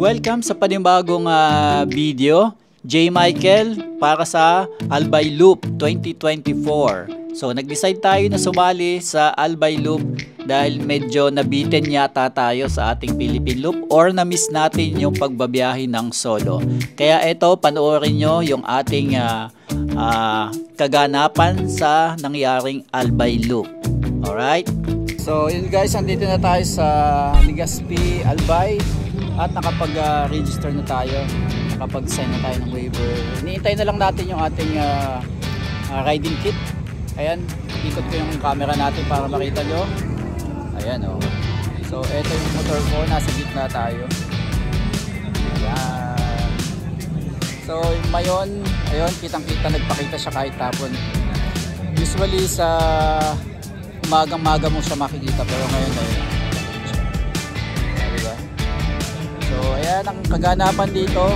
Welcome sa panibagong video, J. Michael para sa Albay Loop 2024. So nag-decide tayo na sumali sa Albay Loop dahil medyo nabitin yata tayo sa ating Philippine Loop or na-miss natin yung pagbabiyahe ng solo. Kaya ito, panoorin nyo yung ating kaganapan sa nangyaring Albay Loop. Alright? So yun guys, andito na tayo sa Legazpi, Albay at nakapag-register na tayo, nakapag-sign na tayo ng waiver. Iniintay na lang natin yung ating riding kit. Ayan, ikot ko yung camera natin para makita nyo. Ayan o. So eto yung motor ko, nasa gitna tayo. Ayan. So mayon, ayun, kitang-kita, nagpakita siya kahit tapon. Usually sa umagang-maga mo siya makikita, pero ngayon ayun. Diba? So ayan, ang kaganapan dito,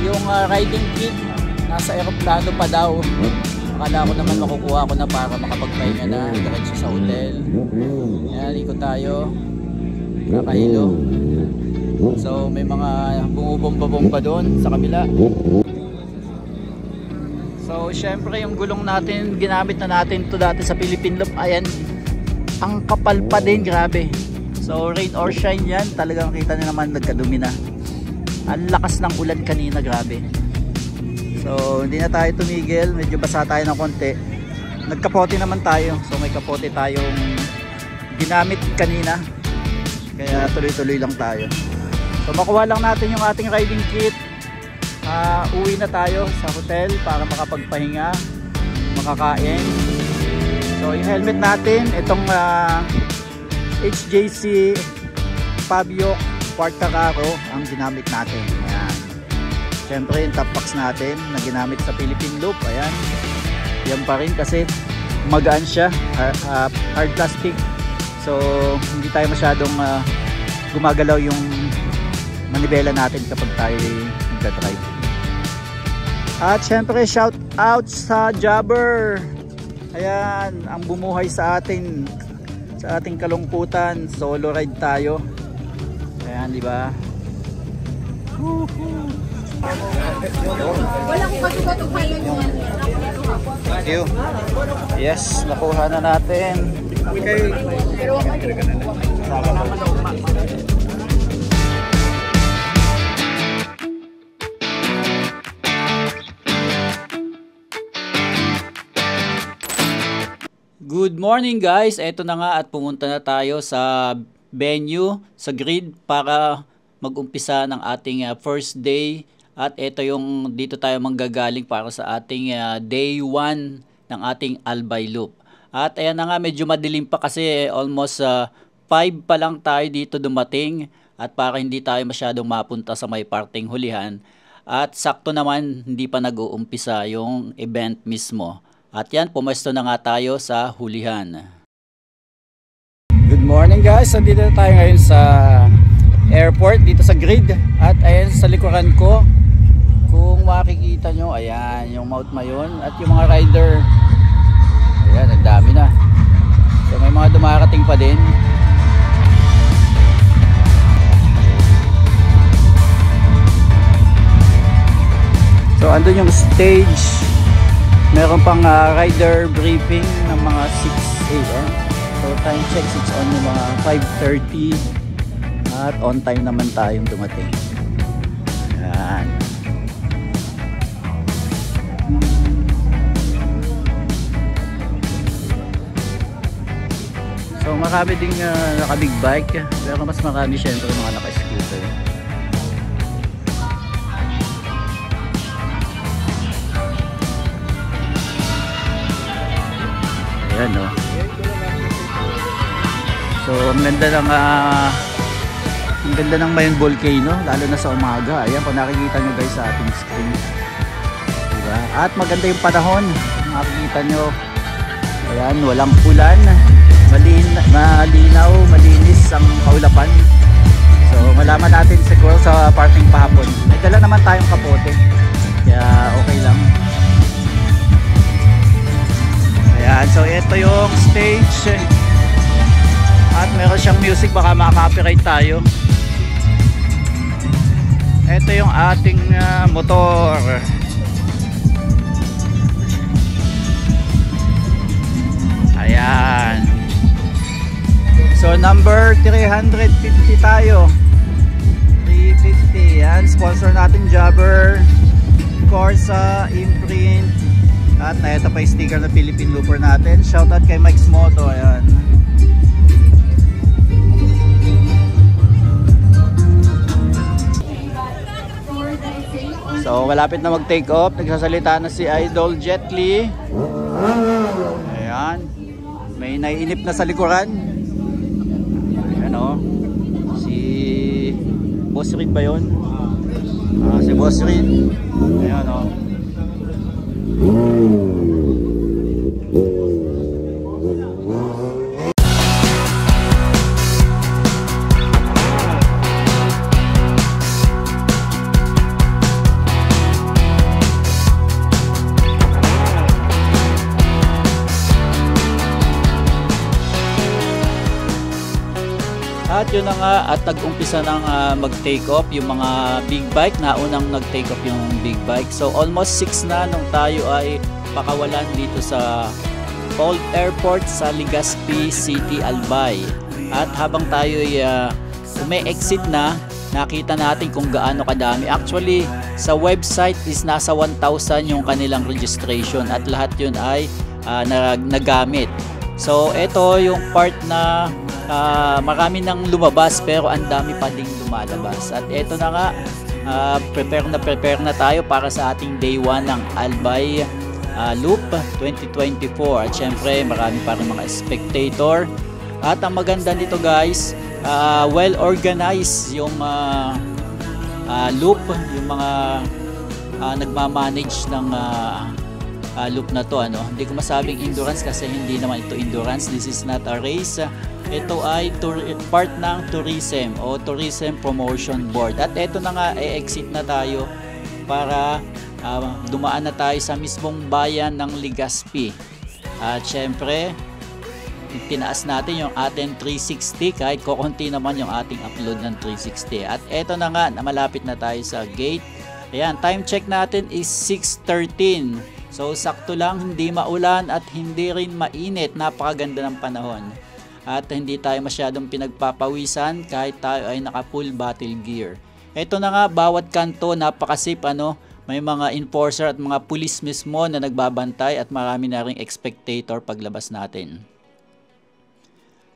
yung riding kit nasa eroplano pa daw. Akala ko naman makukuha ko na para makapagpahinga na diretso sa hotel. Ayan, ikot tayo, kakahilo. So may mga bumubomba-bomba doon sa kabila. So syempre yung gulong natin, ginamit na natin to dati sa Philippine Loop. Ayan, ang kapal pa din, grabe. So rain or shine yan, talagang kita nyo naman nagkadumi na. Ang lakas ng ulan kanina, grabe. So hindi na tayo tumigil, medyo basa tayo ng konti. Nagkapote naman tayo, so may kapote tayong ginamit kanina, kaya tuloy-tuloy lang tayo. So makuha lang natin yung ating riding kit. Uwi na tayo sa hotel para makapagpahinga, makakain. So yung helmet natin, itong HJC Fabio Quartacaro ang ginamit natin. Ayan. Siyempre yung top box natin na ginamit sa Philippine Loop, ayan, yan pa rin kasi magaan siya, hard plastic. So hindi tayo masyadong gumagalaw yung manibela natin kapag tayo nagdadrive. At syempre shout out sa Jobber, ayan, ang bumuhay sa atin, sa ating kalungkutan. Solo ride tayo, ayan, di ba? Walang pagkatutuhan yung thank you. Yes, nakuha na natin. Good morning guys, eto na nga at pumunta na tayo sa venue, sa grid para mag-umpisa ng ating first day. At ito yung dito tayo manggagaling para sa ating day 1 ng ating Albay Loop. At ayan na nga, medyo madilim pa kasi almost 5 pa lang tayo dito dumating. At para hindi tayo masyadong mapunta sa may parting hulihan. At sakto naman hindi pa nag-uumpisa yung event mismo. At yan, pumesto na nga tayo sa hulihan. Good morning guys, nandito na tayo ngayon sa airport dito sa grid. At ayan sa likuran ko, kung makikita nyo, ayan yung Mount Mayon at yung mga rider, ayan, ang dami na. So may mga dumarating pa din. So andun yung stage, meron pang rider briefing ng mga 6 AM. So time check, it's on yung mga 5:30 at on time naman tayong dumating. Ayan. So marami ding naka-big bike, pero mas marami syempre mga naka-scooter. Ayan, no? So ang ganda ng Mayon Volcano, lalo na sa umaga. Ayan, kung nakikita nyo guys sa ating screen, diba? At maganda yung panahon, makikita nyo. Ayan, walang ulan, malinaw, malinis ang kaulapan. So malaman natin siguro sa parting pahapon. May dala naman tayong kapote, kaya okay lang. Ayan, so ito yung stage. At meron siyang music, baka maka-copyright tayo. ito yung ating motor. Ayan. So number 350 tayo. 350. Yan, sponsor natin Jobber, Corsa, Imprint. At na ito pa yung sticker na Philippine Looper natin. Shoutout kay Mike's Moto. Ayan. So malapit na mag take off. Nagsasalita na si Idol Jet Li. Ayan. May naiinip na sa likuran. Ayan o. Si Boss Reed ba yun? Si Boss Reed. Ayan o. At yun na nga, at nag-umpisa ng mag-take off yung mga big bike. Naunang nag-take off yung big bike. So almost 6 na nung tayo ay pakawalan dito sa Old Airport sa Legazpi City, Albay. At habang tayo ay exit na, nakita natin kung gaano kadami. Actually, sa website is nasa 1,000 yung kanilang registration at lahat yun ay nagamit. So ito yung part na marami nang lumabas pero ang dami pa ding lumalabas. At ito na nga, prepare na tayo para sa ating day 1 ng Albay Loop 2024. At syempre marami pa rin mga spectator. At ang maganda nito guys, well organized yung loop, yung mga nagmamanage ng loop na to. Hindi ko masabing endurance kasi hindi naman ito endurance. This is not a race. Ito ay part ng tourism o tourism promotion board. At ito na nga, exit na tayo para dumaan na tayo sa mismong bayan ng Legazpi. At syempre tinaas natin yung ating 360 kahit kukunti naman yung ating upload ng 360. At ito na nga, malapit na tayo sa gate. Ayan, time check natin is 6:13. So sakto lang, hindi maulan at hindi rin mainit. Napakaganda ng panahon. At hindi tayo masyadong pinagpapawisan kahit tayo ay naka full battle gear. Ito na nga, bawat kanto napakasip. May mga enforcer at mga pulis mismo na nagbabantay at marami na ring spectator paglabas natin.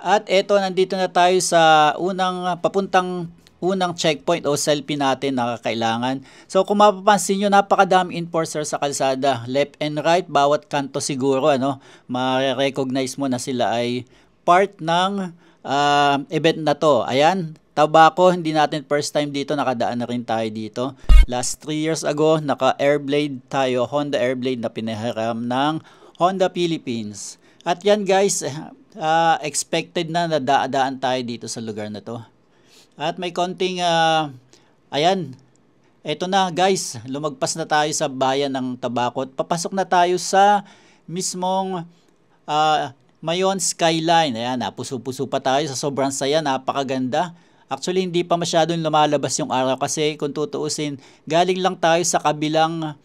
At eto, nandito na tayo sa papuntang unang checkpoint o selfie natin na kakailangan. So kung mapapansin nyo, napakadami enforcer sa kalsada. Left and right, bawat kanto siguro, ma-recognize mo na sila ay part ng event na to. Ayan, Tabaco, hindi natin first time dito, nakadaan na rin tayo dito. Last 3 years ago, naka-Airblade tayo, Honda Airblade na pinahiram ng Honda Philippines. At yan guys, expected na nadaan tayo dito sa lugar na to. At may konting, ayan, eto na guys, lumagpas na tayo sa bayan ng Tabaco. Papasok na tayo sa mismong Mayon Skyline. Ayan, puso-puso pa tayo sa sobrang saya, napakaganda. Actually, hindi pa masyadong lumalabas yung araw kasi kung tutuusin, galing lang tayo sa kabilang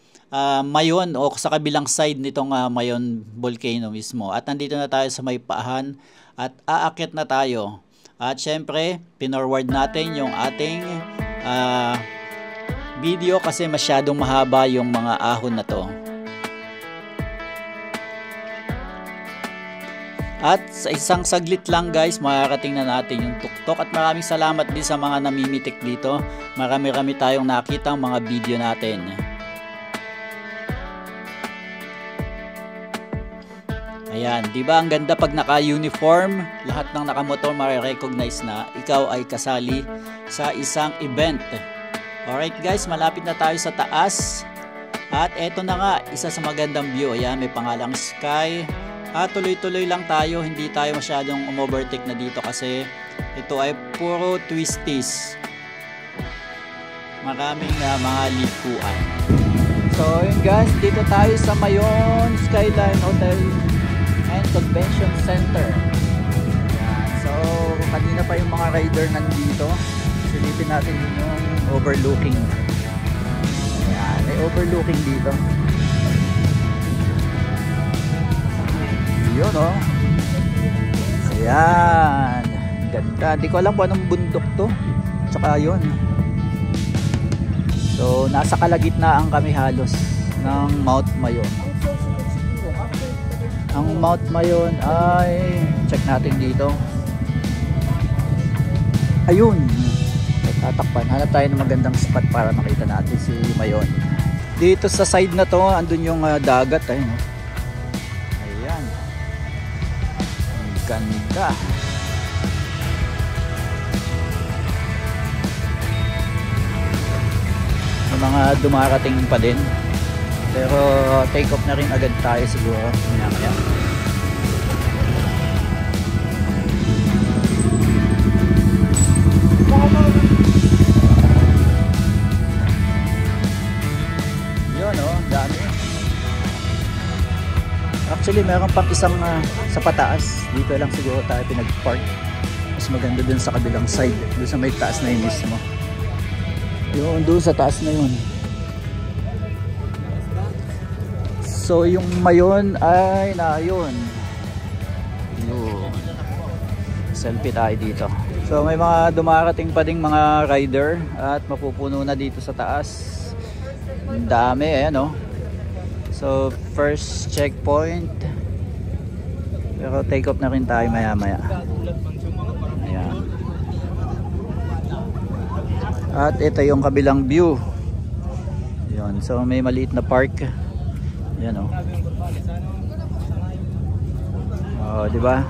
Mayon o sa kabilang side nitong Mayon Volcano mismo. At nandito na tayo sa may paahan at aakyat na tayo. At syempre, pinorward natin yung ating video kasi masyadong mahaba yung mga ahon na to. At sa isang saglit lang guys, makarating na natin yung tuktok. At maraming salamat din sa mga namimitik dito. Marami-rami tayong nakita ang mga video natin. Ayan, di ba ang ganda pag naka-uniform, lahat ng nakamotor ma-recognize na ikaw ay kasali sa isang event. Alright guys, malapit na tayo sa taas. At eto na nga, isa sa magandang view. Ayan, may pangalang Sky. At tuloy-tuloy lang tayo, hindi tayo masyadong umovertake na dito kasi ito ay puro twisties. Maraming mga likuan. So yun guys, dito tayo sa Mayon Skyline Hotel and Convention Center. Yan. So kanina pa yung mga rider nandito. Silipin natin yung overlooking. may overlooking dito. Yun oh. Ayan. Ganda. Di ko alam kung anong bundok to. Tsaka yun. So nasa kalagitnaan kami halos ng Mount Mayon. Ang Mount Mayon ay, check natin dito. Ayun. Tatakpan. Hanap tayo ng magandang spot para makita natin si Mayon. Dito sa side na to, andun yung dagat. Ayun, no? Ayan. Ang ganda. May mga dumarating pa din. Pero take off na rin agad tayo siguro. Maya-maya. Yun oh, dami. Actually meron pang isang sa pataas. Dito lang siguro tayo pinag-park. Mas maganda dun sa kabilang side. Dun sa may taas na yun mismo. Yun, doon sa taas na yun. So yung Mayon ay na yun. Yun. Selfie tayo dito. So may mga dumarating pa ding mga rider at mapupuno na dito sa taas. Ang dami, ayan oh. So first checkpoint. Pero take off na rin tayo maya maya. Ayan. At ito yung kabilang view. Yun. So may maliit na park. Yan oh. Oh, di ba?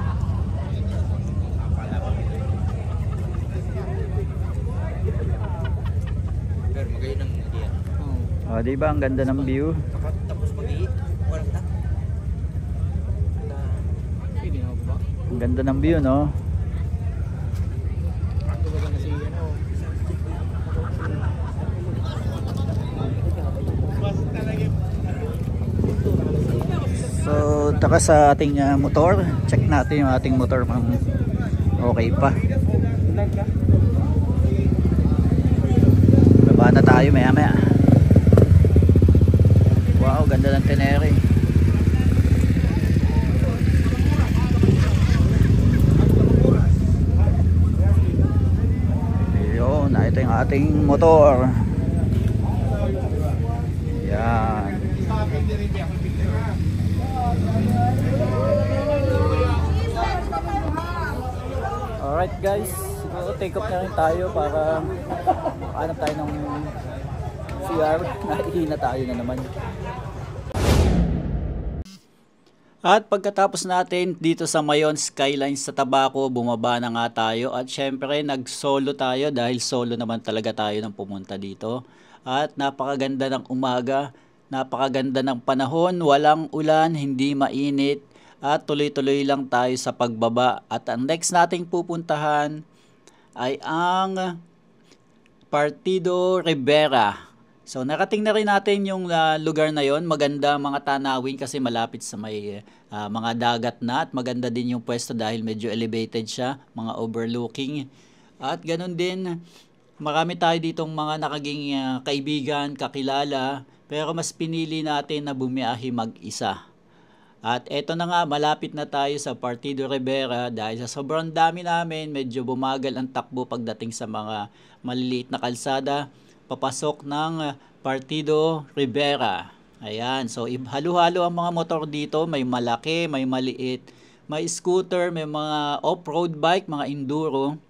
Oh, di ba ang ganda ng view? Ang ganda ng view, no? So, taka sa ating motor. Check natin yung ating motor pang okay pa. Baba na tayo maya maya. Wow, ganda ng Tenere. Yun, ito yung ating motor. Yan. Alright guys, siguro take off na rin tayo para makahanap tayo ng CR. Nahihina tayo na naman. At pagkatapos natin dito sa Mayon Skyline sa Tabaco, bumaba na nga tayo. At syempre nag-solo tayo dahil solo naman talaga tayo nang pumunta dito. At napakaganda ng umaga, napakaganda ng panahon, walang ulan, hindi mainit. At tuloy-tuloy lang tayo sa pagbaba. At ang next nating pupuntahan ay ang Partido Ribera. So narating na rin natin yung lugar na yon. Maganda mga tanawin kasi malapit sa may mga dagat na. At maganda din yung pwesto dahil medyo elevated siya. Mga overlooking. At ganun din, marami tayo ditong mga nakaging kaibigan, kakilala. Pero mas pinili natin na bumiyahe mag-isa. At eto na nga, malapit na tayo sa Partido Ribera dahil sa sobrang dami namin, medyo bumagal ang takbo pagdating sa mga maliliit na kalsada, papasok ng Partido Ribera. Ayan, so halo-halo ang mga motor dito, may malaki, may maliit, may scooter, may mga off-road bike, mga enduro.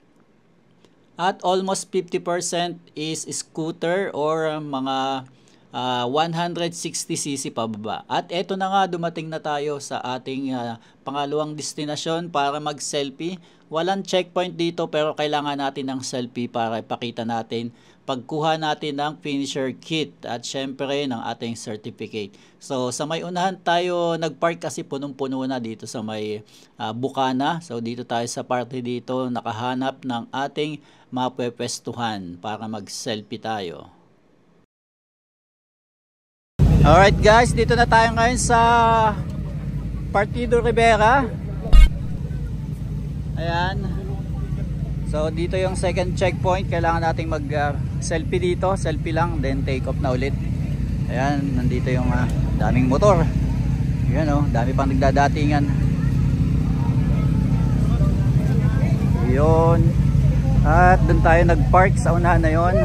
At almost 50% is scooter or mga 160cc pababa. At eto na nga, dumating na tayo sa ating pangalawang destinasyon para mag-selfie. Walang checkpoint dito pero kailangan natin ng selfie para ipakita natin pagkuha natin ng finisher kit at syempre ng ating certificate. So sa may unahan tayo nagpark kasi punong-puno na dito sa may Bukana. So dito tayo sa parte dito nakahanap ng ating mapwepestuhan para mag-selfie tayo. Alright guys, dito na tayo ngayon sa Partido Ribera. Ayan. So dito yung second checkpoint. Kailangan nating mag selfie dito. Selfie lang, then take off na ulit. Ayan, nandito yung daming motor. Ayan oh, dami pang nagdadatingan. Yun. At doon tayo nagpark sa unahan na yon.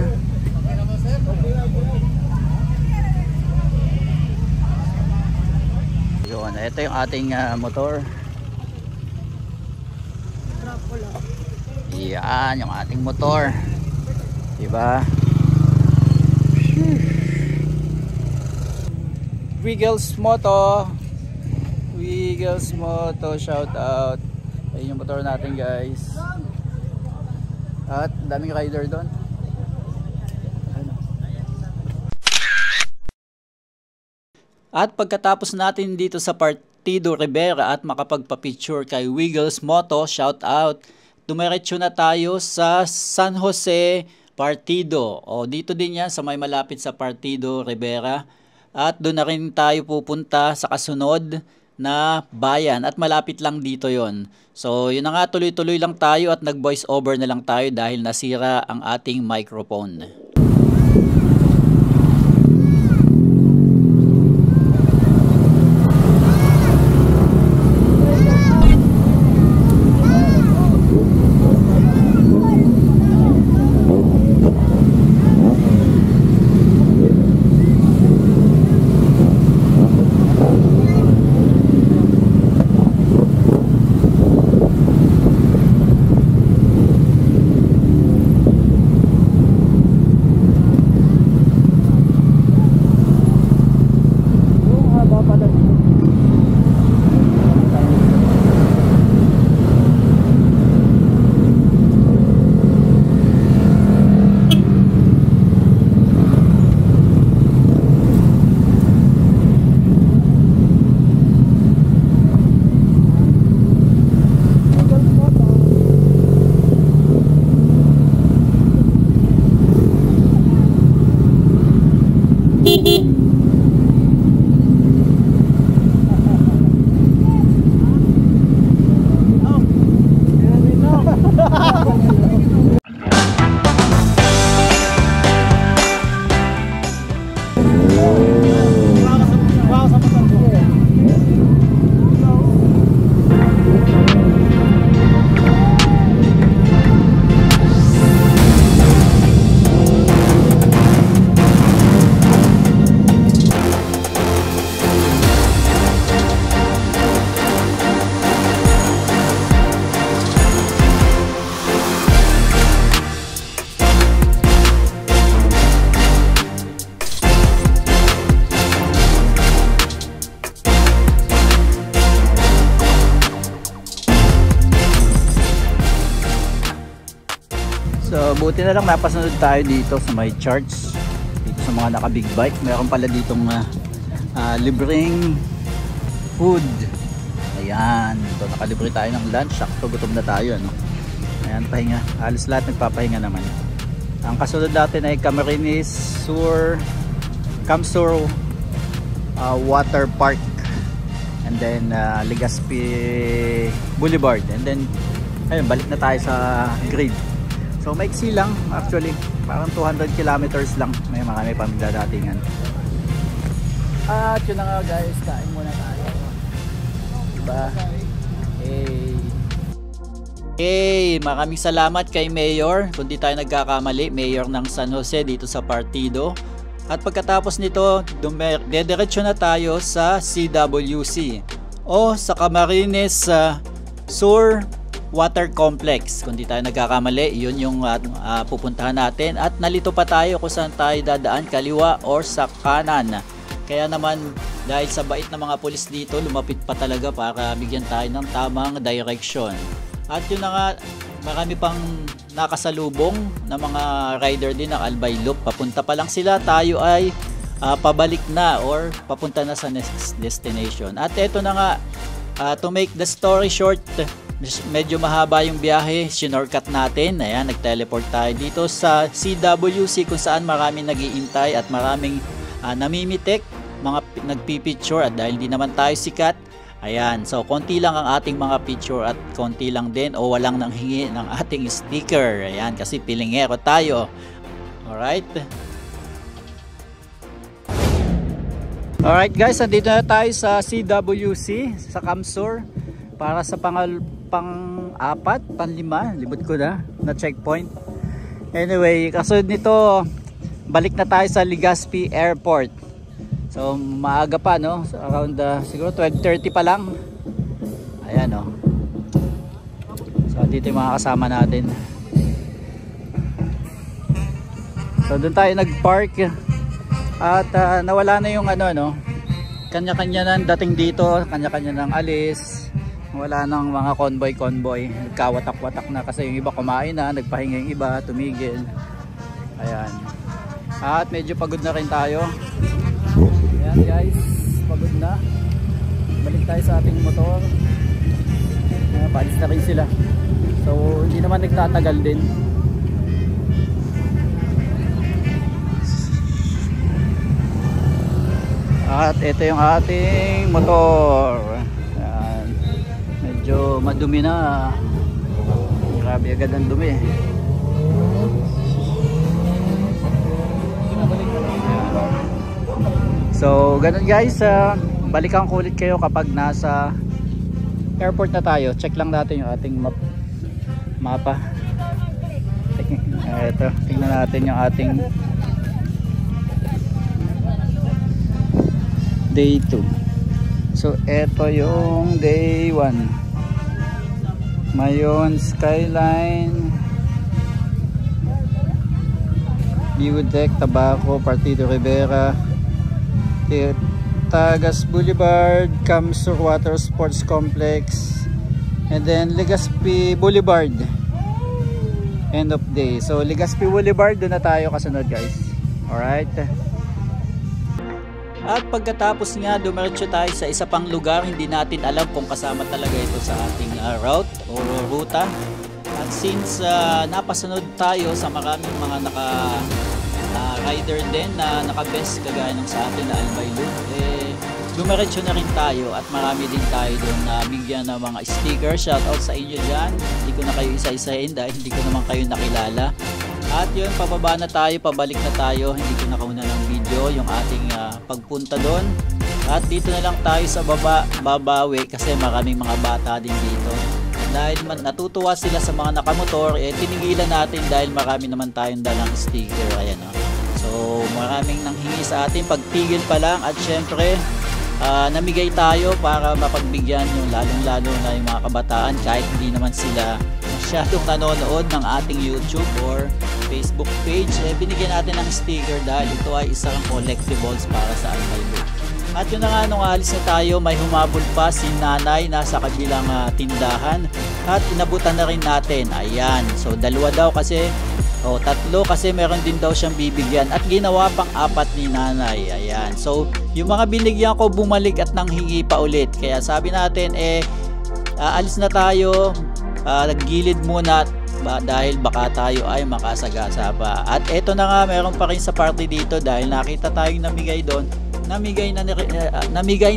Yun, ito yung ating motor. Yan, yung ating motor. Diba? Wiggles Moto. Wiggles Moto, shout out. Ayun yung motor natin, guys. At daming rider doon. At pagkatapos natin dito sa Partido Rivera at makapagpa-picture kay Wiggles Moto, shout out, dumiretso na tayo sa San Jose Partido. O dito din yan sa may malapit sa Partido Rivera. At doon na rin tayo pupunta sa kasunod na bayan at malapit lang dito yon. So yun na nga, tuloy-tuloy lang tayo at nag-voice over na lang tayo dahil nasira ang ating microphone. So buti na lang napasunod tayo dito sa may charts, dito sa mga naka big bike. Meron pala ditong libreng food. Ayan, so nakalibre tayo ng lunch. Sakto gutom na tayo, ano? Ayan, pahinga, halos lahat nagpapahinga naman. Ang kasunod natin ay Camarines Sur Camsur Water Park, and then Legazpi Boulevard, and then ayun, balik na tayo sa grid. So maiksi lang actually, parang 200 kilometers lang, may marami pa magdadatingan. At yun na nga guys, kain muna tayo, diba? Hey, maraming salamat kay Mayor, kung di tayo nagkakamali, Mayor ng San Jose dito sa Partido. At pagkatapos nito, dediretso na tayo sa CWC o sa Camarines Sur Water Complex. Kung di tayo nagkakamali, yun yung pupuntahan natin. At nalito pa tayo kung saan tayo dadaan, kaliwa or sa kanan. Kaya naman, dahil sa bait ng mga pulis dito, lumapit pa talaga para bigyan tayo ng tamang direction. At yun na nga, marami pang nakasalubong na mga rider din ng Albay Loop. Papunta pa lang sila, tayo ay pabalik na or papunta na sa next destination. At eto na nga, to make the story short, medyo mahaba yung biyahe, sinorkat natin. Ayan, nag-teleport tayo dito sa CWC kung saan maraming nag-iintay at maraming namimitik, mga nagpipicture. At dahil di naman tayo sikat, ayan, so konti lang ang ating mga picture at konti lang din o walang nanghingi ng ating sticker. Ayan, kasi pilingero tayo. Alright. Alright guys, nandito na tayo sa CWC sa Kamsur para sa pang-apat, pang-lima, libot ko na checkpoint. Anyway, kasunod nito, balik na tayo sa Legazpi Airport. So maaga pa, no? So, around siguro 12:30 pa lang. Ayan, no? So dito yung mga kasama natin. So doon tayo nag-park. At nawala na yung kanya-kanya nang dating dito, kanya-kanya nang alis. Wala nang mga convoy. Nagkawatak-watak na kasi yung iba kumain na, nagpahinga yung iba, tumigil. Ayan. At medyo pagod na rin tayo. Ayan guys, pagod na. Balik tayo sa ating motor. Paalis na rin sila. So hindi naman nagtatagal din. At ito yung ating motor. Ayan. Medyo madumi na. Grabe agad ang dumi. So ganun guys, balikan ko ulit kayo kapag nasa airport na tayo. Check lang natin yung ating mapa. Ito, tingnan natin yung ating day 2. So eto yung day 1. Mayon Skyline, View Deck, Tabaco, Partido Rivera, Tagas Boulevard, Kamsur Water Sports Complex, and then Legazpi Boulevard. End of day. So Legazpi Boulevard, doon na tayo kasunod guys. Alright. At pagkatapos nga, dumiretso tayo sa isa pang lugar. Hindi natin alam kung kasama talaga ito sa ating route o ruta. At since napasunod tayo sa maraming mga rider din na naka-best kagaya ng sa atin na Albay Loop, dumiretso na rin tayo at marami din tayo doon na bigyan ng mga sticker. Shoutout sa inyo dyan. Hindi ko na kayo isa-isahin dahil hindi ko naman kayo nakilala. At yun, pababa na tayo, pabalik na tayo. Hindi ko nakauna ng video yung ating pagpunta doon. At dito na lang tayo sa babawi kasi maraming mga bata din dito. Dahil natutuwa sila sa mga nakamotor, tinigilan natin dahil marami naman tayong dalang sticker. Ayan, oh. So maraming nanghingi sa atin pagtigil pa lang. At syempre namigay tayo para mapagbigyan yung lalong-lalo na yung mga kabataan kahit hindi naman sila masyadong nanonood ng ating YouTube or Facebook page. Binigyan natin ng sticker dahil ito ay isang collectibles para sa Albay Loop. At yun na nga, nung alis na tayo, may humabol pa si nanay nasa kabilang tindahan at inabutan na rin natin. Ayan, so dalawa daw kasi tatlo kasi meron din daw siyang bibigyan at ginawa pang 4 ni nanay. Ayan, so yung mga binigyan ko bumalik at nanghingi pa ulit. Kaya sabi natin alis na tayo, naggilid muna dahil baka tayo ay makasagasa pa. At eto na nga, meron pa rin sa party dito dahil nakita tayong namigay doon. Namigay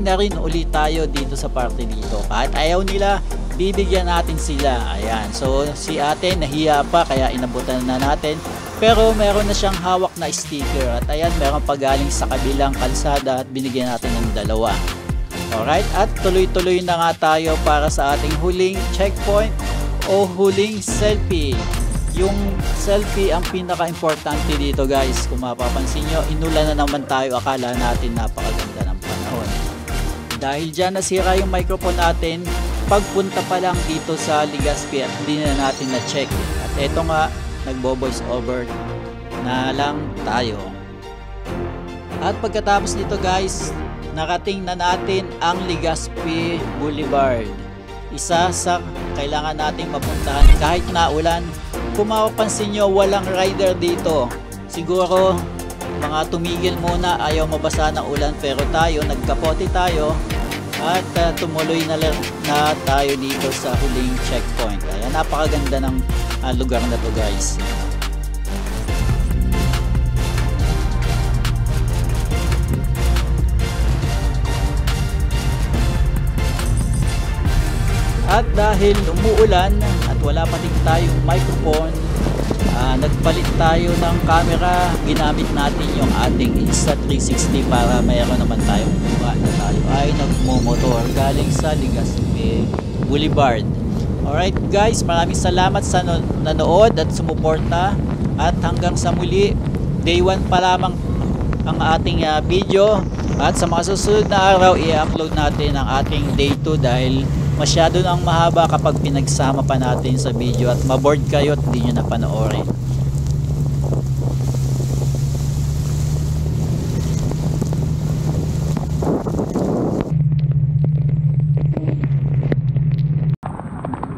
na rin ulit tayo dito sa party dito. Kahit ayaw nila, bibigyan natin sila. Ayan, so si ate nahiya pa kaya inabutan na natin. Pero meron na siyang hawak na sticker. At ayan, meron pa galing sa kabilang kalsada at binigyan natin ng 2. Alright, at tuloy-tuloy na nga tayo para sa ating huling checkpoint o huling selfie. Yung selfie ang pinaka-importante dito guys. Kung mapapansin nyo, inulan na naman tayo. Akala natin napakaganda ng panahon. Dahil dyan nasira yung microphone natin pagpunta pa lang dito sa Legazpi at hindi na natin na-check. At eto nga, nagbo-voice over na lang tayo. At pagkatapos nito guys, narating na natin ang Legazpi Boulevard. Isa sa kailangan nating mapuntahan kahit na ulan. Kung mapapansin nyo, walang rider dito. Siguro mga tumigil muna, ayaw mabasa ng ulan, pero tayo nagkapote tayo at tumuloy na tayo dito sa huling checkpoint. Ayan, napakaganda ng lugar na to guys. At dahil umuulan at wala pa din tayong microphone, nagpalit tayo ng camera, ginamit natin yung ating Insta360 para mayroon naman tayong kuha na tayo ay nagmumotor galing sa Legazpi Boulevard. Alright guys, maraming salamat sa nanood at sumuporta, at hanggang sa muli. Day 1 pa lamang ang ating video, at sa mga susunod na araw i-upload natin ang ating day 2 dahil masyado nang mahaba kapag pinagsama pa natin sa video at maboard kayo at hindi nyo na panoorin.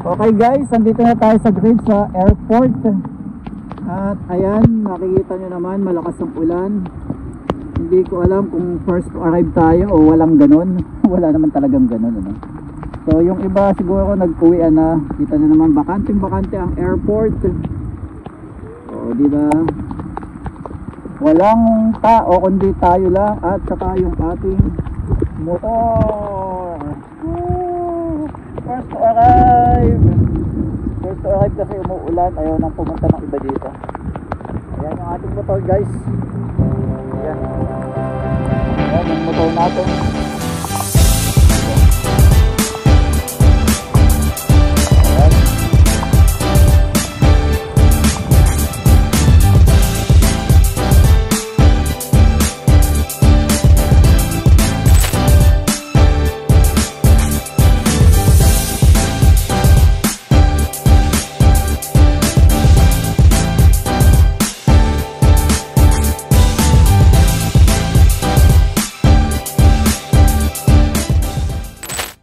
Okay guys, andito na tayo sa grid sa airport. At ayan, nakikita nyo naman malakas ang ulan. Hindi ko alam kung first to arrive tayo o walang ganon. Wala naman talagang ganon, ano? So yung iba siguro nag-uwian na. Kita nyo naman bakanteng-bakante ang airport. O diba? Walang tao kundi tayo lang at saka yung ating motor. Woo! First to arrive. First to arrive kasi umuulan. Ayaw nang pumunta ng iba dito. Ayan yung ating motor guys. Ayan. Ayan yung motor natin.